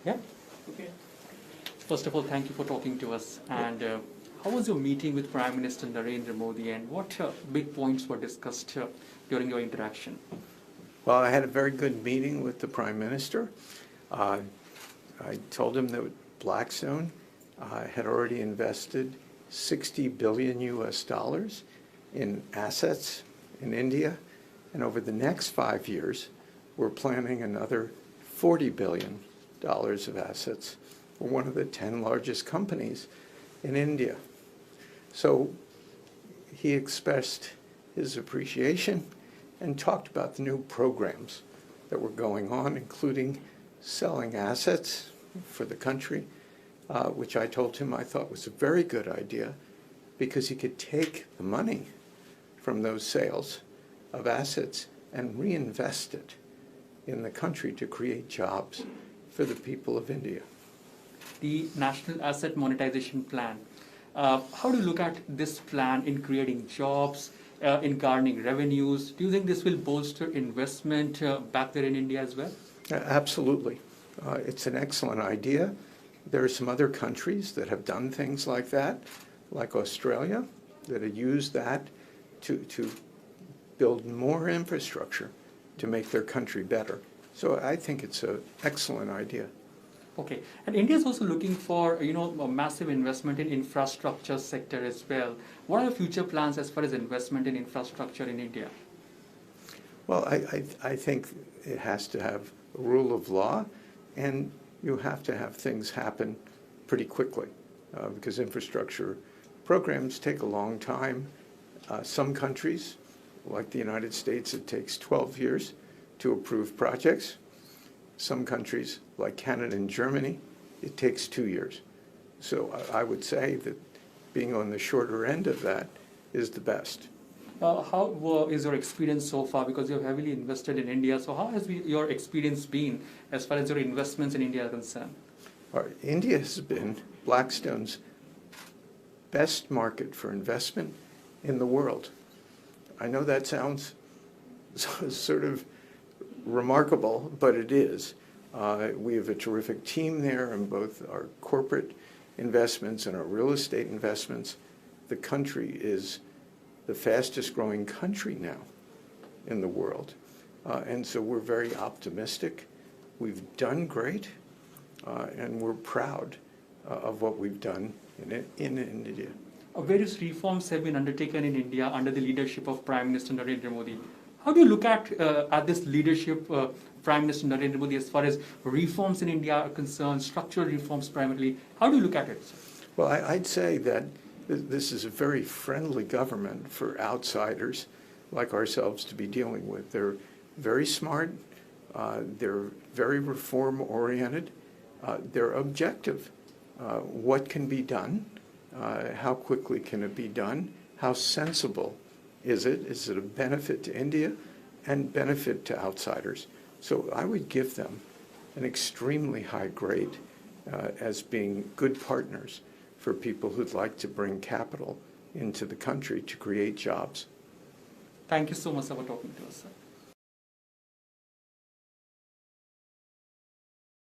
Yeah? Okay. First of all, thank you for talking to us. And how was your meeting with Prime Minister Narendra Modi, and what big points were discussed during your interaction? Well, I had a very good meeting with the Prime Minister. I told him that Blackstone had already invested $60 billion in assets in India, and over the next 5 years, we're planning another $40 billion of assets. We're one of the 10 largest companies in India. So he expressed his appreciation and talked about the new programs that were going on, including selling assets for the country, which I told him I thought was a very good idea because he could take the money from those sales of assets and reinvest it in the country to create jobs for the people of India. The National Asset Monetization Plan. How do you look at this plan in creating jobs, in garnering revenues? Do you think this will bolster investment back there in India as well? Absolutely. It's an excellent idea. There are some other countries that have done things like that, like Australia, that have used that to build more infrastructure to make their country better. So I think it's an excellent idea. Okay, and India is also looking for, a massive investment in infrastructure sector as well. What are the future plans as far as investment in infrastructure in India? Well, I think it has to have a rule of law, and you have to have things happen pretty quickly because infrastructure programs take a long time. Some countries, like the United States, it takes 12 years to approve projects. Some countries, like Canada and Germany, it takes 2 years. So I would say that being on the shorter end of that is the best. How is your experience so far? Because you've heavily invested in India, so how has your experience been as far as your investments in India are concerned? India has been Blackstone's best market for investment in the world. I know that sounds sort of remarkable, but it is. We have a terrific team there in both our corporate investments and our real estate investments. The country is the fastest growing country now in the world. And so we're very optimistic. We've done great, and we're proud of what we've done in India. Various reforms have been undertaken in India under the leadership of Prime Minister Narendra Modi. How do you look at this leadership, Prime Minister Narendra Modi, as far as reforms in India are concerned, structural reforms primarily? How do you look at it, sir? Well, I'd say that this is a very friendly government for outsiders like ourselves to be dealing with. They're very smart. They're very reform-oriented. They're objective. What can be done? How quickly can it be done? How sensible is it? Is it a benefit to India and benefit to outsiders? So I would give them an extremely high grade as being good partners for people who'd like to bring capital into the country to create jobs. Thank you so much for talking to us, sir.